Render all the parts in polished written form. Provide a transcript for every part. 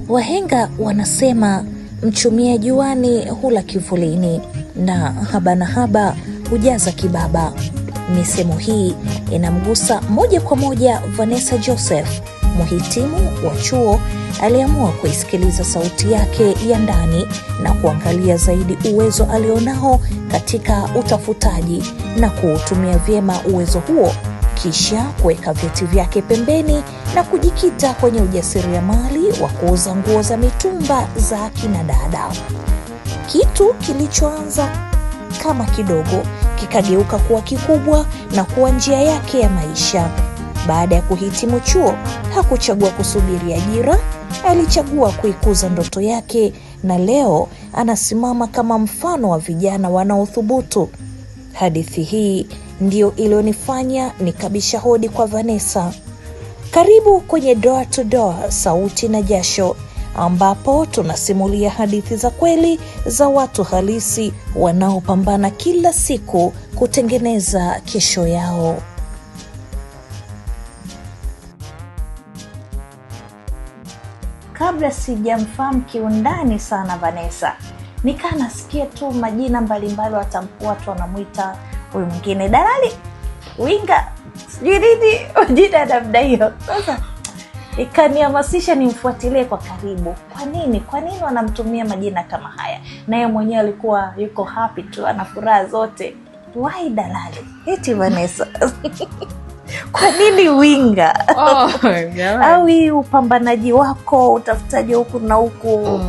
Wahenga wanasema mchumia juani hula kivulini na haba na haba hujaza kibaba. Misemo hii inamgusa moja kwa moja Vanessa Joseph, mhitimu wa chuo aliamua kuisikiliza sauti yake ya ndani na kuangalia zaidi uwezo alionao katika utafutaji na kuutumia vyema uwezo huo, kisha kuweka vyeti vyake pembeni na kujikita kwenye ujasiriamali wa kuuza nguo za mitumba za kina dada. Kitu kilichoanza kama kidogo kikageuka kuwa kikubwa na kuwa njia yake ya maisha. Baada ya kuhitimu chuo, hakuchagua kusubiri ajira, alichagua kuikuza ndoto yake, na leo anasimama kama mfano wa vijana wanaothubutu. Hadithi hii ndio ilionifanya nikabisha hodi kwa Vanessa. Karibu kwenye Door to Door, sauti na jasho, ambapo tunasimulia hadithi za kweli za watu halisi wanaopambana kila siku kutengeneza kesho yao. Kabla sijamfahamu kiundani sana Vanessa, nikaa nasikia tu majina mbalimbali, watu wanamuita huyu mwingine dalali, winga, sijui nini, majina namna hiyo. Sasa ikanihamasisha nimfuatilie kwa karibu. Kwa nini wanamtumia majina kama haya? Naye mwenyewe alikuwa yuko happy tu, ana furaha zote. Why dalali? Eti Vanessa. Kwa nini winga? Au upambanaji wako, utafutaji huku na huku?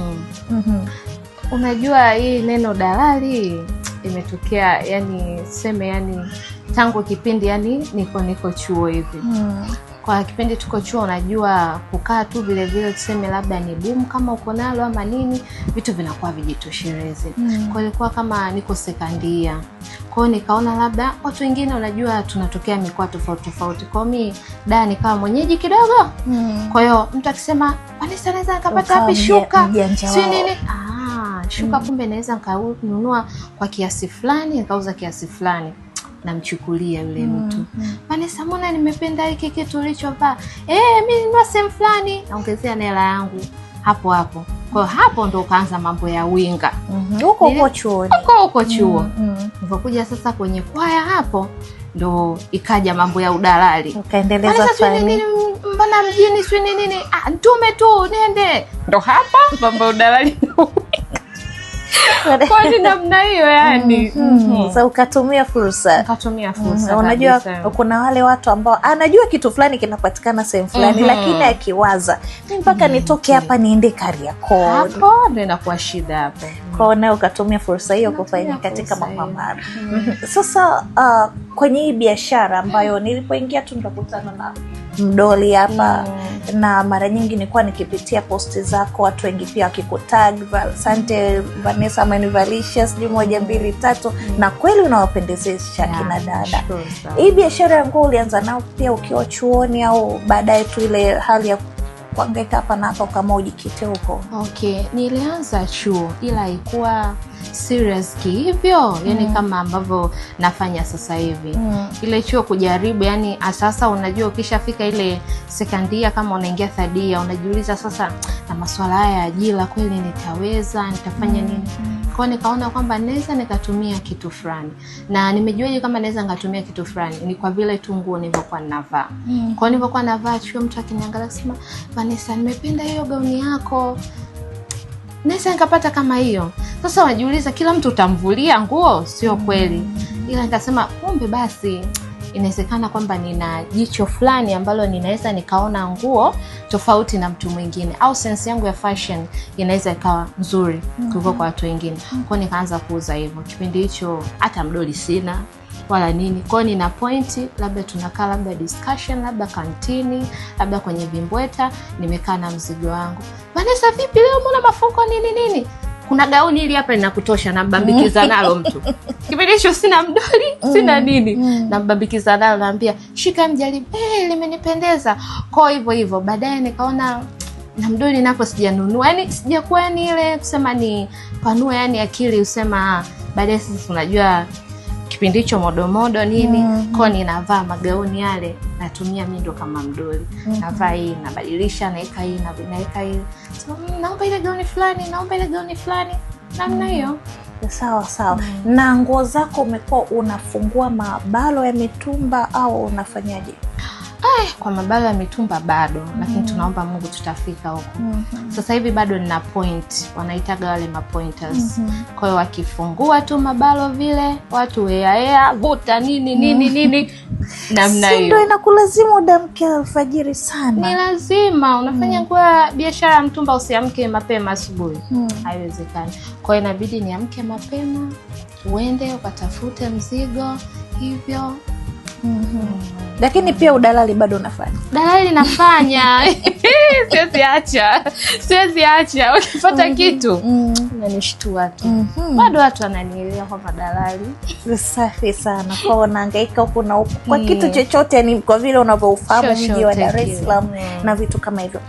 Unajua hii neno dalali imetokea tangu kipindi niko chuo hivi. Kwa kipindi tuko chuo, unajua kukaa tu vile vile tuseme labda ni boom kama uko nalo ama nini, vitu vinakuwa vijitosheleze. Kwa ilikuwa kama niko sekandia. Kwa nikaona labda watu wengine unajua tunatokea mikoa tofauti tofauti. Kwa mimi nikawa mwenyeji kidogo. Kwa hiyo mtu akisema Vanessa naweza nikapata wapi shuka? Si nini? Shuka kumbe naweza nikanunua kwa kiasi fulani, nikauza kiasi fulani. Namchukulia yule mtu. Vanessa, mbona nimependa hiki kitu ulichovaa? Mimi ninunua sehemu fulani, naongezea hela yangu hapo hapo. Kwa hapo ndo kaanza mambo ya winga. Huko chuo. Huko chuo. Nilipokuja sasa kwenye kwaya hapo ndo ikaja mambo ya udalali. Ukaendeleza fani. Mbona mjini sio nini? Ntume tu nende. Ndo hapa mambo ya udalali. Kwa nini namna hiyo Sasa ukatumia fursa. Unajua kuna wale watu ambao anajua kitu fulani kinapatikana sehemu fulani, lakini akiwaza mpaka nitoke hapa niende Kariakoo. Hapo ndio inakuwa shida hapo. Kwa hiyo ukatumia fursa hiyo kufanya katika mapambano. Sasa kwenye hii biashara ambayo nilipoingia tu nikakutana na mdoli hapa, na mara nyingi nilikuwa nikipitia posti zako, watu wengi pia wakikutag asante Vanessa amenivalisha sijui 1 2 3, na kweli unawapendezesha kina dada. Hii biashara ya nguo ulianza nao pia ukiwa chuoni au baadaye tu ile hali ya kuangaika hapa na hapa kama ujikite huko? Okay, nilianza chuo ila haikuwa serious hivyo, kama ambavyo nafanya sasa hivi. Ile chuo kujaribu, sasa unajua ukishafika ile sekandia kama unaingia thadia, unajiuliza sasa na masuala haya ya ajira kweli nitaweza, nitafanya nini? Kwa nikaona kwamba naweza nikatumia kitu fulani. Na nimejuaje kama naweza ngatumia kitu fulani? Ni kwa vile tu nguo nilivyokuwa ninavaa. Kwa nilivyokuwa navaa chuo, mtu akiniangalia akisema, Vanessa nimependa hiyo gauni yako, naweza nikapata kama hiyo. Sasa wajiuliza kila mtu utamvulia nguo, sio kweli. Ila nikasema kumbe basi inawezekana kwamba nina jicho fulani ambalo ninaweza nikaona nguo tofauti na mtu mwingine, au sense yangu ya fashion inaweza ikawa nzuri kuliko kwa watu wengine. Kwa nikaanza kuuza hivyo. Kipindi hicho hata mdoli sina wala nini. Kwa nina point labda tunakaa labda discussion, labda kantini, labda kwenye vimbweta, nimekaa na mzigo wangu. Vanessa vipi leo mbona mafuko nini? Kuna gauni hili hapa linakutosha, nambambikiza nalo mtu. Kipindi hicho sina mdoli, sina nini. Nambambikiza nalo, naambia shika mjaribu. Limenipendeza. Kwa hivyo baadaye nikaona na mdoli napo sijanunua. Sijakuwa ile kusema ni panua akili usema baadaye sisi unajua kipindi hicho modomodo nini, kwa ninavaa magauni yale, natumia mimi ndo kama mdoli. Navaa hii, nabadilisha, naeka hii, naeka hii. So, naomba ile gauni fulani, naomba ile gauni fulani. Namna hiyo. Sawa sawa. Na nguo zako umekuwa unafungua mabalo ya mitumba au unafanyaje? Kwa mabalo ya mitumba bado, lakini tunaomba Mungu tutafika huko. Sasa hivi bado nina point, wanaitaga wale mapointers. Kwa hiyo wakifungua tu mabalo vile, watu hea vuta nini namna hiyo. Ndio inakulazimu udamke alfajiri sana. Ni lazima unafanya kwa biashara ya mtumba, usiamke mapema asubuhi. Haiwezekani. Kwa hiyo inabidi niamke mapema, uende ukatafute mzigo hivyo. Lakini pia udalali bado unafanya? Dalali nafanya. Siwezi acha. Ukipata kitu unanishtua tu. Bado watu wananielewa kwamba dalali. Safi sana. Kwa unahangaika huko na huko kwa kitu chochote, yani kwa vile unavyofahamu mji wa Dar es Salaam na vitu kama hivyo.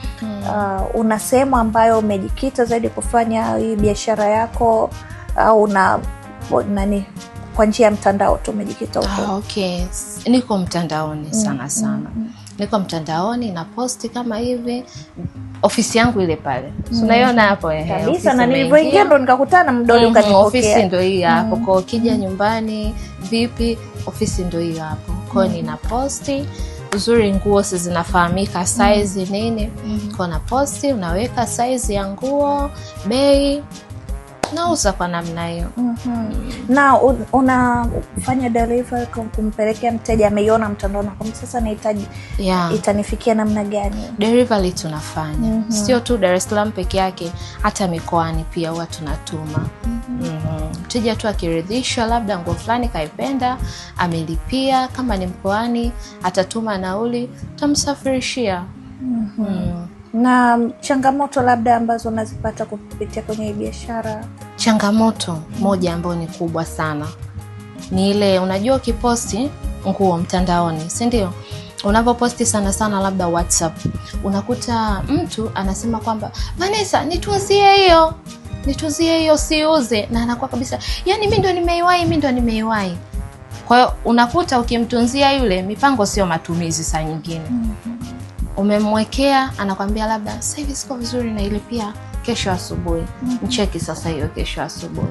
Una sehemu ambayo umejikita zaidi kufanya hii biashara yako, au nani kwa njia ya mtandao tu umejikita huko? Okay. Niko mtandaoni sana. Niko mtandaoni na posti kama hivi. Ofisi yangu ile pale. Unaiona hapo kabisa, na nilivyoingia ndo nikakutana mdoli ukanipokea. Ofisi ndo hii hapo. Kwa ukija nyumbani vipi, ofisi ndo hii hapo. Kwa nina posti. Uzuri nguo zinafahamika size nini. Kwa na posti, unaweka size ya nguo, bei, nauza kwa namna hiyo. Na unafanya delivery kumpelekea mteja, ameiona mtandaoni kwa sasa nahitaji itanifikia namna gani? Delivery tunafanya. Sio tu Dar es Salaam peke yake, hata mikoani pia huwa tunatuma. Mteja tu akiridhishwa labda nguo fulani kaipenda, amelipia, kama ni mkoani atatuma nauli, tutamsafirishia. Na changamoto labda ambazo unazipata kupitia kwenye biashara? Changamoto moja ambayo ni kubwa sana ni ile, unajua ukiposti nguo mtandaoni, si ndio? Unapoposti sana labda WhatsApp, unakuta mtu anasema kwamba Vanessa nituzie hiyo siuze, na anakuwa kabisa yani mimi ndo nimeiwahi. Kwa hiyo unakuta ukimtunzia yule, mipango sio matumizi saa nyingine. Umemwekea, anakwambia labda sasa hivi siko vizuri na ile pia kesho asubuhi. Mcheki sasa hiyo kesho asubuhi.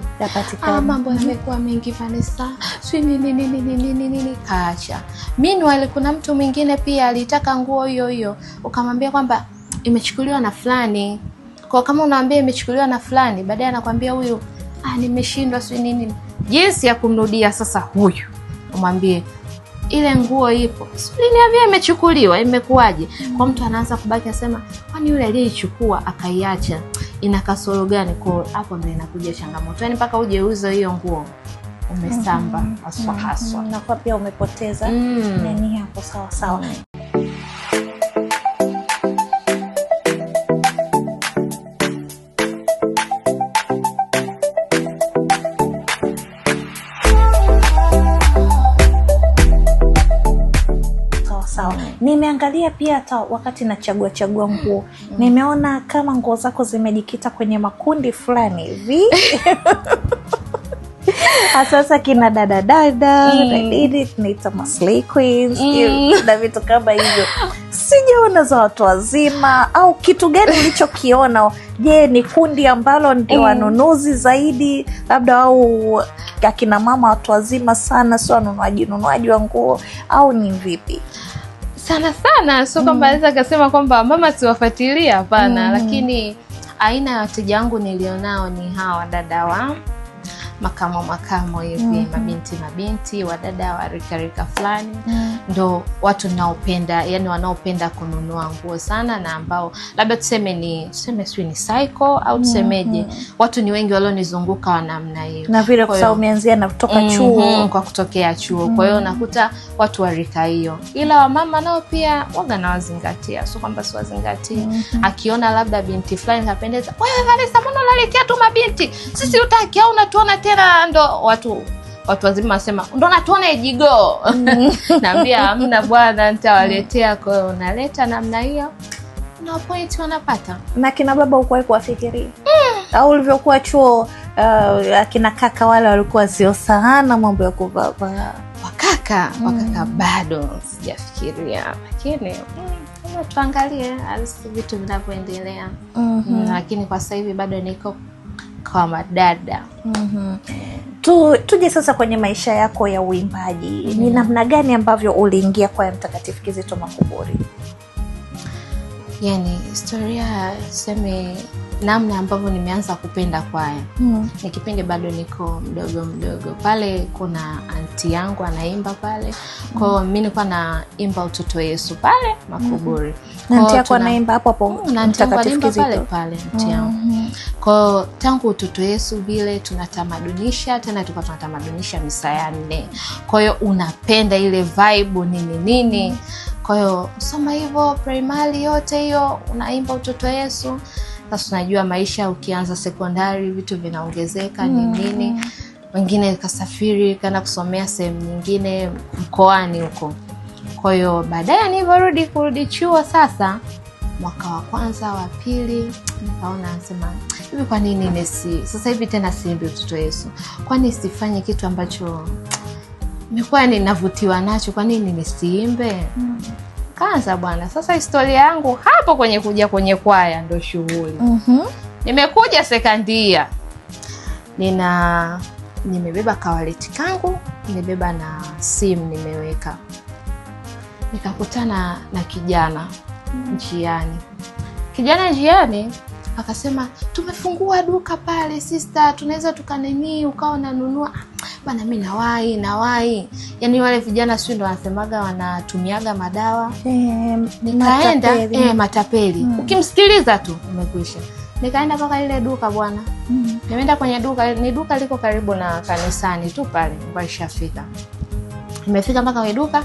Mambo yamekuwa mengi Vanessa. Sio nini kaacha. Meanwhile kuna mtu mwingine pia alitaka nguo hiyo. Ukamwambia kwamba imechukuliwa na fulani. Kwa kama unaambia imechukuliwa na fulani, baadaye anakwambia huyu nimeshindwa sio nini. Jinsi ya kumrudia sasa huyu. Umwambie ile nguo ipo. Uliniambia imechukuliwa, imekuaje? Kwa mtu anaanza kubaki asema, kwani yule aliyechukua akaiacha ina kasoro gani? Kwa hapo ndio inakuja changamoto. Yaani mpaka uje uuze hiyo nguo umesamba haswa. Na kwa pia umepoteza nini hapo. Sawa. Nimeangalia pia hata wakati nachagua nguo, nimeona kama nguo zako zimejikita kwenye makundi fulani hivi. Sasa kina dada na tunaita Maslay Queens na vitu kama hivyo. Sijaona za watu wazima au kitu gani ulichokiona? Je, ni kundi ambalo ndio wanunuzi zaidi labda, au akina mama watu wazima sana sio wanunuaji wa nguo, au ni vipi? Sana sio kwamba naweza kusema kwamba mama siwafuatilia, hapana. Lakini aina ya wateja wangu nilionao ni hawa dada wa makamo hivi, mabinti wadada wa rika fulani. Ndo watu naopenda, yani wanaopenda kununua nguo sana, na ambao labda tuseme sio ni psycho au tusemeje, watu ni wengi walionizunguka wa namna hiyo. Na vile kwa sababu umeanzia na kutoka chuo, kwa kutokea chuo. Kwa hiyo nakuta watu wa rika hiyo. Ila wamama nao pia waga na wazingatia, sio kwamba si wazingatia. Akiona labda binti fulani kapendeza, wewe Vanessa mbona unaletea tu mabinti? Sisi utaki au unatuona tena? Ndo watu wazima wasema ndo natuona ejigo. Naambia hamna bwana, nitawaletea. Kwa hiyo unaleta namna hiyo na point wanapata. Na kina baba ukuwahi kuwafikiria? Au ulivyokuwa chuo akina kaka wale walikuwa sio sana mambo ya kuvaa. Wakaka bado sijafikiria, lakini tuangalie vitu vinavyoendelea. Lakini kwa sasa hivi bado niko kwa madada. Tuje sasa kwenye maisha yako ya uimbaji. Ni namna gani ambavyo uliingia kwaya Mtakatifu Kizito Makuburi? Yani historia, tuseme namna ambavyo nimeanza kupenda kwaya. Ni kipindi bado niko mdogo. Pale kuna anti yangu anaimba pale. Kwa hiyo mimi nilikuwa naimba Utoto Yesu pale Makuburi. Anti yako anaimba hapo Mtakatifu Kizito pale anti yangu. Kwa tangu Utoto Yesu vile tunatamadunisha, tena tulikuwa tunatamadunisha misa ya 4. Kwa hiyo unapenda ile vibe nini. Kwa hiyo soma hivyo primary yote hiyo unaimba Utoto Yesu. Sasa unajua maisha, ukianza sekondari vitu vinaongezeka nini. Wengine kasafiri kana kusomea sehemu nyingine mkoani huko. Kwa hiyo baadaye nilivyorudi chuo sasa, mwaka wa kwanza wa pili, nikaona nasema hivi, kwa nini sasa hivi tena siimbe Utoto Yesu? Kwani sifanye kitu ambacho nilikuwa ninavutiwa nacho? Kwa nini nisiimbe? Kaanza bwana. Sasa historia yangu hapo kuja kwenye kwaya ndo shughuli. Nimekuja sekandia. Nimebeba kawaleti kangu, nimebeba na simu nimeweka. Nikakutana na kijana njiani. Akasema, "Tumefungua duka pale sister, tunaweza tukaneni ukao nanunua." Bana mimi nawahi. Yani wale vijana sio ndo wanasemaga wanatumiaga madawa. Nikaenda matapeli. Ukimsikiliza tu umekwisha. Nikaenda mpaka ile duka bwana. Nimeenda kwenye duka, ni duka liko karibu na kanisani tu pale, nilishafika. Nimefika mpaka kwenye duka.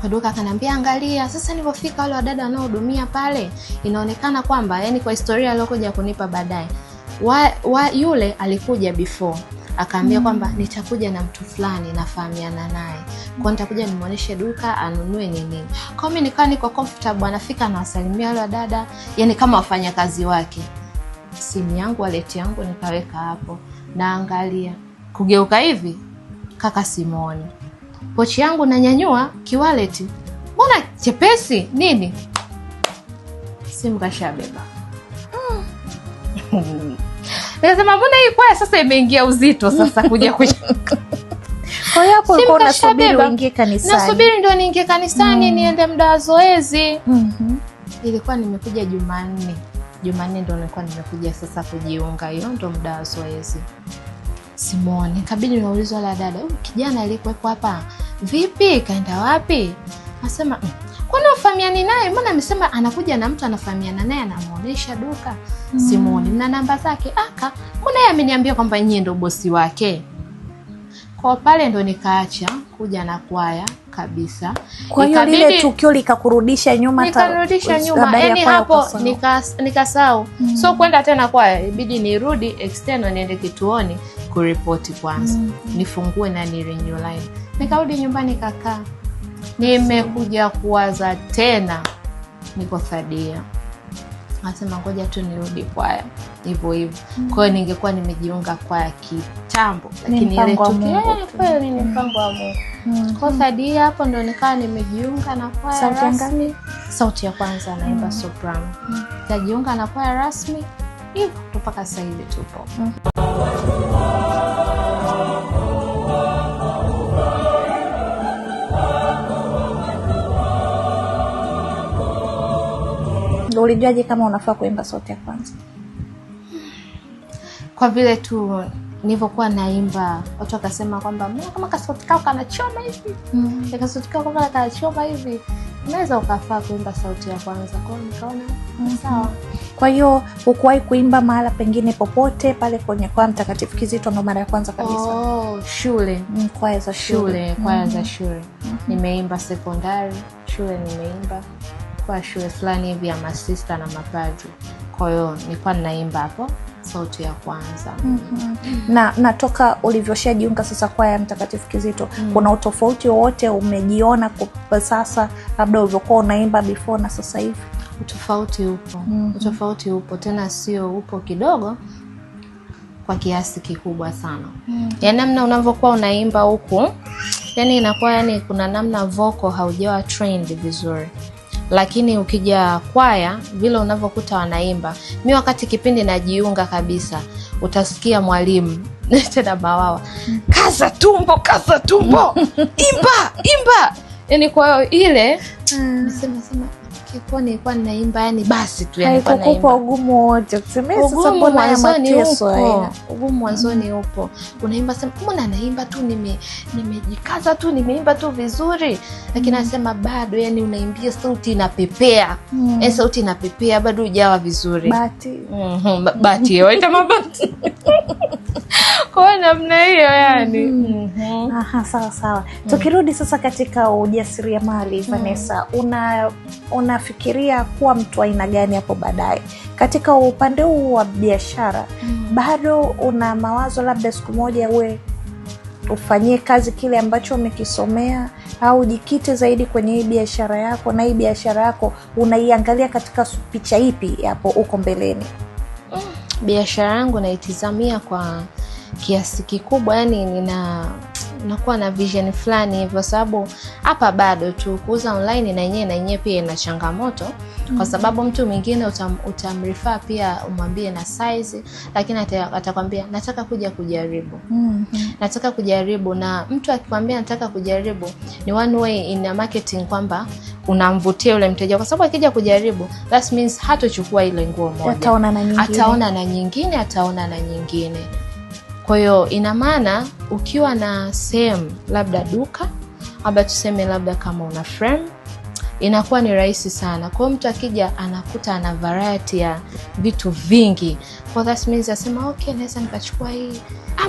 Kwa duka akaniambia, "Angalia." Sasa nilipofika wale wadada wanaohudumia pale, inaonekana kwamba yani kwa historia aliyokuja kunipa baadaye, yule alikuja before. Akaambia kwamba nitakuja na mtu fulani nafahamiana naye. Kwa nitakuja nimuoneshe duka anunue nini. Kwa mimi nikawa niko comfortable, anafika na wasalimia wale wadada, yani kama wafanyakazi wake. Simu yangu, wallet yangu nikaweka hapo. Naangalia. Kugeuka hivi, kaka Simoni. Pochi yangu nanyanyua kiwaleti. Mbona chepesi nini? Simu kashabeba. Nikasema mbona hii kwaya sasa imeingia uzito sasa kuja Kwa hiyo hapo ulikuwa unasubiri uingie kanisani? Nasubiri ndio niingie kanisani niende muda wa zoezi. Ilikuwa nimekuja Jumanne. Jumanne ndio nilikuwa nimekuja sasa kujiunga, hiyo ndio muda wa zoezi. Simoni, kabidi naulizwa la dada, kijana alikuwepo hapa. Vipi? Kaenda wapi? Nasema, "Kwani ufahamiani naye? Mbona amesema anakuja na mtu anafahamiana naye anamuonesha duka." Simoni, "Mna namba zake?" "Mbona yeye ameniambia kwamba nyinyi ndio bosi wake." Kwa pale ndo nikaacha kuja na kwaya kabisa. Kwa hiyo lile tukio likakurudisha nyuma? Nikarudisha nyuma. Yaani hapo nikasahau. So kwenda tena kwaya, ibidi nirudi external niende kituoni kuripoti kwanza. Nifungue na ni renew line. Nikarudi nyumbani kakaa. Nimekuja kuwaza tena. Niko Thadia. Nasema ngoja tu nirudi kwaya. Hivyo. Kwa hiyo ningekuwa nimejiunga kwaya kitambo, lakini ile tukio kweli ni mpango wa Mungu. Kwa Thadia hapo ndo nikawa nimejiunga na kwaya rasmi. Sauti ya kwanza naimba soprano. Nikajiunga na kwaya rasmi. Hivyo mpaka sasa hivi tupo. Ulijuaje kama unafaa kuimba sauti ya kwanza? Kwa vile tu nilivyokuwa naimba, watu wakasema kwamba mbona kama kasauti kako kanachoma hivi. Kasauti kako kanachoma hivi. Unaweza ukafaa kuimba sauti ya kwanza. Kwa hiyo nikaona sawa. Kwa hiyo hukuwahi kuimba mahala pengine popote pale kwenye kwaya Mtakatifu Kizito ndo mara ya kwanza kabisa? Shule. Kwaya za shule. Kwaya za shule. Nimeimba sekondari, shule nimeimba. Kwa shule fulani hivi ya masista na mapadri. Kwa hiyo nilikuwa ninaimba hapo sauti ya kwanza. Na toka ulivyoshajiunga sasa kwaya Mtakatifu Kizito, kuna utofauti wowote umejiona kwa sasa labda ulivyokuwa unaimba before na sasa hivi? Utofauti upo. Utofauti upo, tena sio upo kidogo. kwa kiasi kikubwa sana. Yani namna unavyokuwa unaimba huku, yani inakuwa yani kuna namna vocal haujawa trained vizuri. Lakini ukija kwaya vile unavyokuta wanaimba, mimi wakati kipindi najiunga kabisa, utasikia mwalimu tena bawawa, kaza tumbo, imba. Yani kwa ile nasema kwa nilikuwa ninaimba yani basi tu, yani kwa naimba. Ugumu wote kusemea sasa, mbona ya mateso ugumu mwanzoni upo. Unaimba sema mbona naimba tu nimejikaza tu nimeimba tu vizuri, lakini nasema bado yani unaimbia sauti inapepea. Sauti inapepea bado hujawa vizuri. Bati waita mabati. Kwa namna hiyo yani. Sawa. Tukirudi sasa katika ujasiriamali, Vanessa, unafikiria kuwa mtu aina gani hapo baadaye katika upande huu wa biashara? Bado una mawazo labda siku moja uwe ufanyie kazi kile ambacho umekisomea, au jikite zaidi kwenye hii biashara yako, na hii biashara yako unaiangalia katika picha ipi hapo uko mbeleni? Biashara yangu naitizamia kwa kiasi kikubwa, yani nakuwa na vision fulani hivyo, sababu hapa bado tu kuuza online na yenyewe pia ina changamoto. Kwa sababu mtu mwingine utamrefer pia umwambie na size, lakini atakwambia nataka kuja kujaribu. Nataka kujaribu, na mtu akikwambia nataka kujaribu ni one way in marketing, kwamba unamvutia yule mteja, kwa sababu akija kujaribu that means hatochukua ile nguo moja, ataona na nyingine. Kwa hiyo ina maana ukiwa na sehemu labda duka, labda tuseme labda kama una frame, inakuwa ni rahisi sana. Kwa mtu akija anakuta ana variety ya vitu vingi. For that means asema okay, naweza nikachukua hii.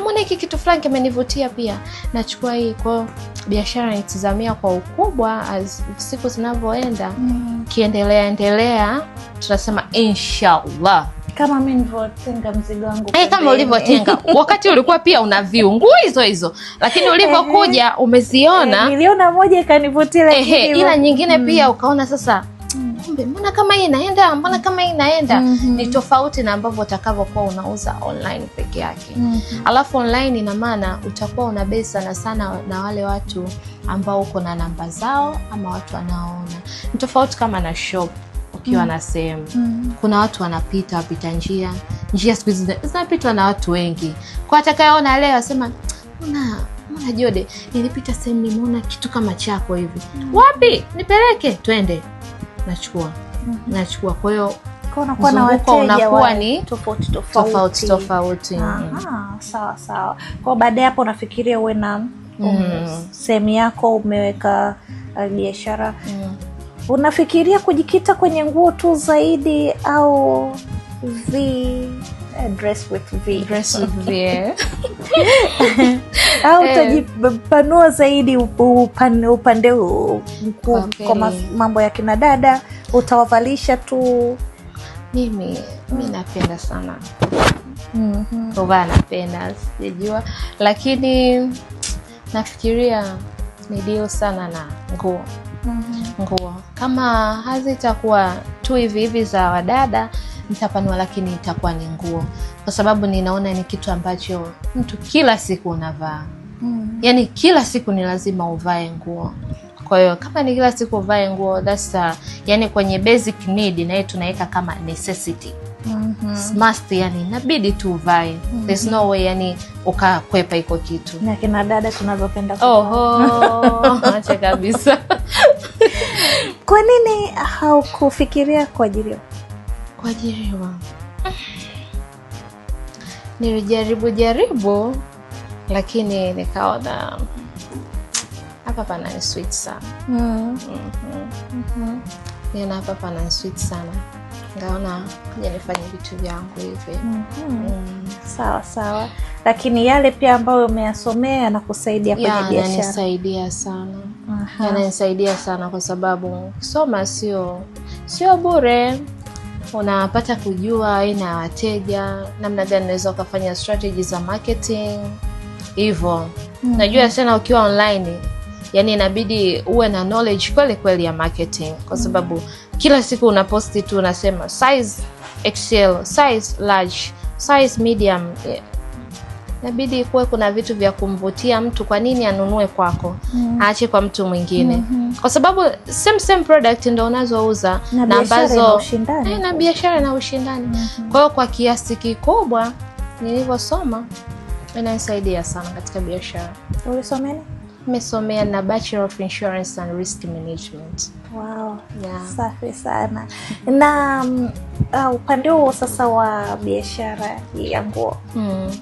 Mbona hiki kitu fulani kimenivutia pia, nachukua hii. Kwa biashara nitizamia kwa ukubwa as siku zinavyoenda. Kiendelea tunasema inshallah. Kama mimi nilivyotenga mzigo wangu. Kama ulivyotenga. Wakati ulikuwa pia una viungu hizo. Lakini ulivyokuja umeziona. Niliona moja ikanivutia, lakini ila nyingine pia ukaona sasa kumbe mbona kama hii inaenda. Ni tofauti na ambavyo utakavyokuwa unauza online peke yake. Alafu online ina maana utakuwa unabesa sana na wale watu ambao uko na namba zao ama watu wanaona. Ni tofauti kama na shop. Ukiwa na sehemu, kuna watu wapita njia siku hizi zinapitwa na watu wengi. Kwa atakayeona leo asema mbona Jode, nilipita sehemu nimeona kitu kama chako hivi. Wapi? Nipeleke, twende. Nachukua. Kwa hiyo unakuwa na wateja unakuwa ni tofauti. Sawa. Kwa baada hapo unafikiria uwe na sehemu yako umeweka biashara. Unafikiria kujikita kwenye nguo tu zaidi, au dress with V au utajipanua zaidi upande huu kwa mambo ya kina dada, utawavalisha tu? Mimi napenda sana kuvaa, napenda, sijua, lakini nafikiria ni deal sana na nguo. Kama hazitakuwa tu hivi za wadada nitapanua, lakini itakuwa ni nguo, kwa sababu ninaona ni kitu ambacho mtu kila siku unavaa. Yani kila siku ni lazima uvae nguo. Kwa hiyo kama ni kila siku uvae nguo, that's yani kwenye basic need na yetu tunaweka kama necessity. Must, yani inabidi tu uvae. There's no way yani ukakwepa iko kitu. Na kina dada tunavyopenda acha kabisa. Kwa nini haukufikiria kuajiriwa? Nilijaribu lakini nikaona hapa pana ni sweet sana. Nina hapa pana ni sweet sana. Ngaona kuja nifanye vitu vyangu hivi. Sawa. Lakini yale pia ambayo umeyasomea yanakusaidia kwenye biashara? Yananisaidia sana kwa sababu kusoma sio bure. Unapata kujua aina ya wateja, namna gani unaweza kufanya strategy za marketing. Hivyo. Najua sana ukiwa online, yani inabidi uwe na knowledge kweli ya marketing, kwa sababu kila siku unaposti tu unasema size XL, size large, size medium. inabidi kuwe kuna vitu vya kumvutia mtu. Kwa nini anunue kwako aache kwa mtu mwingine? Kwa sababu same product ndio unazouza na ambazo na biashara na ushindani. Kwa hiyo kwa kiasi kikubwa nilivyosoma inanisaidia sana katika biashara. Ulisomea? Nimesomea na Bachelor of Insurance and Risk Management. Wow. Yeah. Safi sana. Na upande huo sasa wa biashara ya nguo.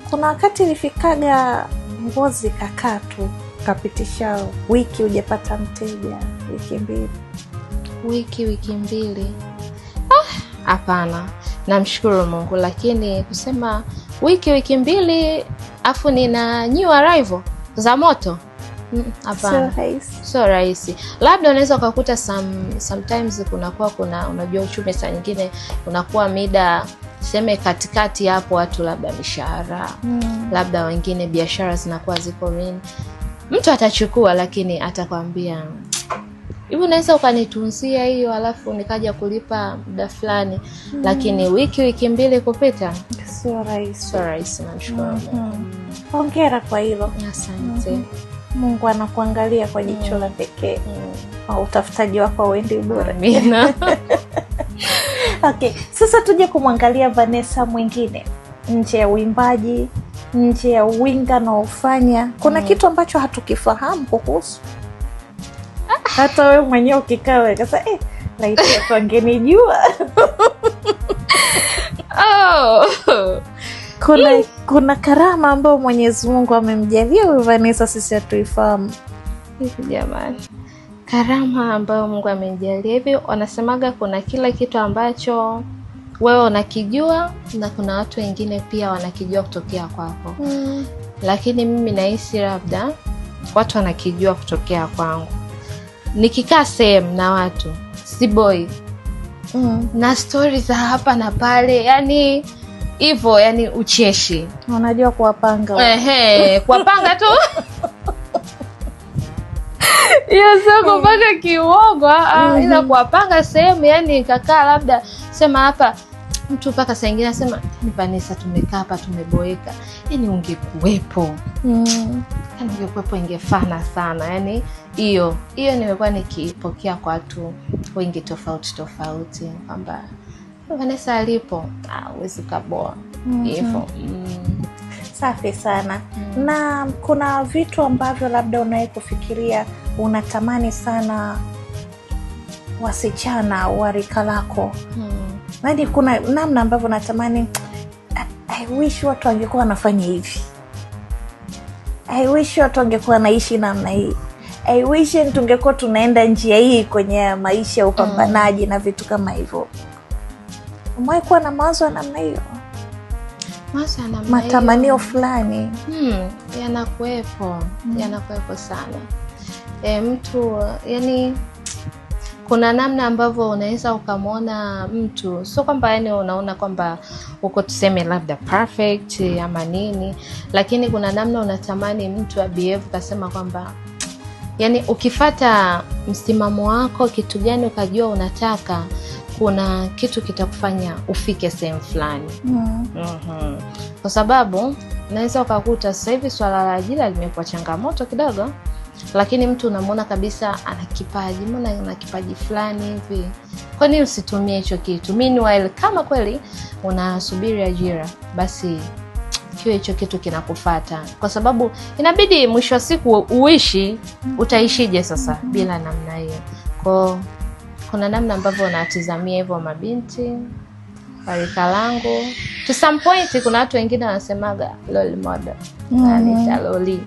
Kuna wakati ilifikaga nguo zikakaa tu, kapitisha wiki hujapata mteja, wiki mbili. Hapana. Namshukuru Mungu, lakini kusema wiki mbili afu nina new arrival za moto. Hapana. So rahisi. Labda unaweza ukakuta sometimes kuna unajua uchumi saa nyingine unakuwa mida seme katikati hapo, watu labda mishahara, labda wengine biashara zinakuwa ziko mini. Mtu atachukua, lakini atakwambia hivi unaweza ukanitunzia hiyo alafu nikaja kulipa muda fulani. Lakini wiki mbili kupita sio rahisi. Namshukuru. Hongera kwa hilo. Asante. Mungu anakuangalia kwa jicho la pekee. Utafutaji wako uende bure. Amina. Okay, sasa tuje kumwangalia Vanessa mwingine. Nje ya uimbaji, nje ya uwinga na ufanya, kuna kitu ambacho hatukifahamu kuhusu. Hata wewe mwenyewe ukikaa sasa laiti watu wangenijua. Kuna karama ambayo Mwenyezi Mungu amemjalia wewe Vanessa, sisi hatuifahamu. Jamani, karama ambayo Mungu amemjalia, hivi wanasemaga kuna kila kitu ambacho wewe unakijua na kuna watu wengine pia wanakijua kutokea kwako. Lakini mimi nahisi labda watu wanakijua kutokea kwangu. Nikikaa sehemu na watu si boy na stories za hapa na pale, yani hivyo, yani ucheshi. Unajua kuwapanga. Kuwapanga tu. Sio kupanga kiuongo, ila kuwapanga sehemu, yani kakaa labda sema hapa mtu mpaka saa nyingine anasema ni Vanessa tumekaa hapa tumeboeka. Yani ungekuwepo. Yani ungekuwepo ingefana sana. Yani hiyo nimekuwa nikipokea kwa watu wengi tofauti kwamba Vanessa alipo huwezi kaboa hivyo. Safi sana. Na kuna vitu ambavyo labda unawahi kufikiria unatamani sana wasichana wa rika lako? Yaani kuna namna ambavyo natamani I wish watu wangekuwa wanafanya hivi. I wish watu wangekuwa naishi namna hii. I wish tungekuwa tunaenda njia hii kwenye maisha ya upambanaji na vitu kama hivyo. Umewahi kuwa na mawazo ya namna hiyo? Matamanio fulani? Yanakuwepo sana. Mtu yani kuna namna ambavyo unaweza ukamwona mtu, sio kwamba yani unaona kwamba uko tuseme labda perfect ama nini, lakini kuna namna unatamani mtu behave kasema kwamba yani ukifata msimamo wako kitu gani ukajua unataka, kuna kitu kitakufanya ufike sehemu fulani. Kwa sababu naweza ukakuta sasa hivi swala la ajira limekuwa changamoto kidogo, lakini mtu unamwona kabisa ana kipaji, mbona ana kipaji fulani hivi, kwa nini usitumie hicho kitu? Meanwhile kama kweli unasubiri ajira, basi kiwe hicho kitu kinakufuata, kwa sababu inabidi mwisho wa siku uishi. Utaishije sasa bila namna hiyo? Kuna namna ambavyo unatizamia hivyo mabinti rika langu. To some point kuna watu wengine wanasemaga loli model. Anita loli.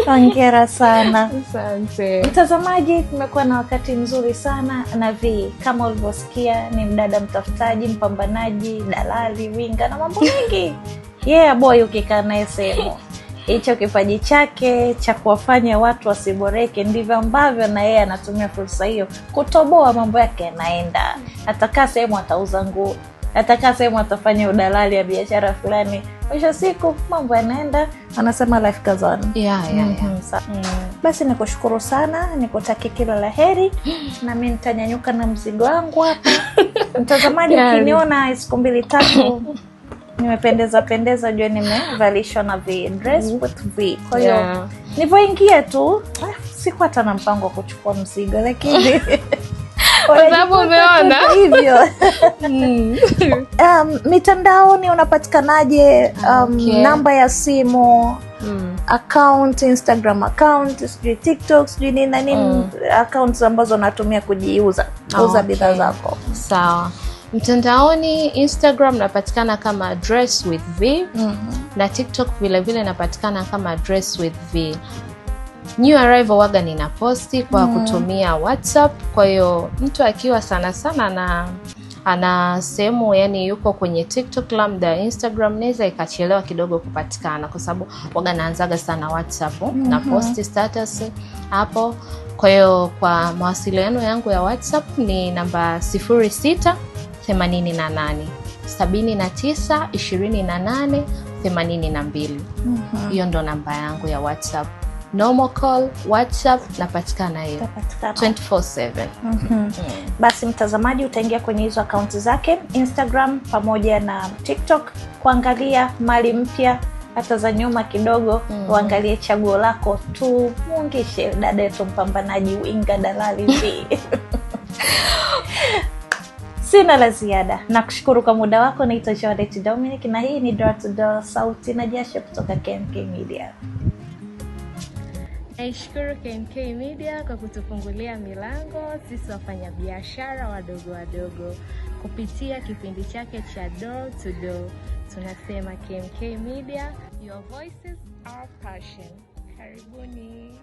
Hongera sana. Asante. Mtazamaji, tumekuwa na wakati mzuri sana na kama ulivyosikia ni mdada mtafutaji, mpambanaji, dalali, winga na mambo mengi. Boy ukikaa naye sehemu, hicho kipaji chake cha kuwafanya watu wasiboreke ndivyo ambavyo na yeye anatumia fursa hiyo kutoboa mambo yake yanaenda. Atakaa sehemu atauza nguo, atakaa sehemu atafanya udalali ya biashara fulani, mwisho siku mambo yanaenda, anasema life goes on. Basi nikushukuru sana, nikutakia kila la heri, na mimi nitanyanyuka na mzigo wangu hapa. Mtazamaji, ukiniona siku 2-3 nimependeza jua nimevalishwa na V, dress with V. Kwa hiyo nilipoingia tu sikuwa hata na mpango wa kuchukua mzigo, lakini kwa sababu umeona hivyo. Mitandaoni unapatikanaje? Namba ya simu, account, Instagram account, sijui TikTok, sijui nini na nini, accounts ambazo natumia kujiuza bidhaa zako. Sawa. Mtandaoni Instagram napatikana kama Dress with V, na TikTok vile vile napatikana kama Dress with V. New arrival waga nina posti kwa kutumia WhatsApp. Kwa hiyo mtu akiwa sana na ana sehemu yani yuko kwenye TikTok labda Instagram, naweza ikachelewa kidogo kupatikana kwa sababu waga naanzaga sana WhatsApp na posti status hapo. Kwa hiyo kwa mawasiliano yangu ya WhatsApp ni namba 0688 79 28 82. Hiyo ndo namba yangu ya WhatsApp. Normal call, WhatsApp napatikana hiyo 24/7. Basi mtazamaji, utaingia kwenye hizo akaunti zake Instagram pamoja na TikTok kuangalia mali mpya hata za nyuma kidogo, uangalie chaguo lako tu, muungishe dada yetu mpambanaji Winga Dalali V. Sina la ziada. Nakushukuru kwa muda wako. Naitwa Janet Dominic na hii ni Door to Door, sauti na jasho kutoka KMK Media. Naishukuru KMK Media kwa kutufungulia milango sisi wafanya biashara wadogo kupitia kipindi chake cha Door to Door. Tunasema KMK Media, your voices, our passion. Karibuni.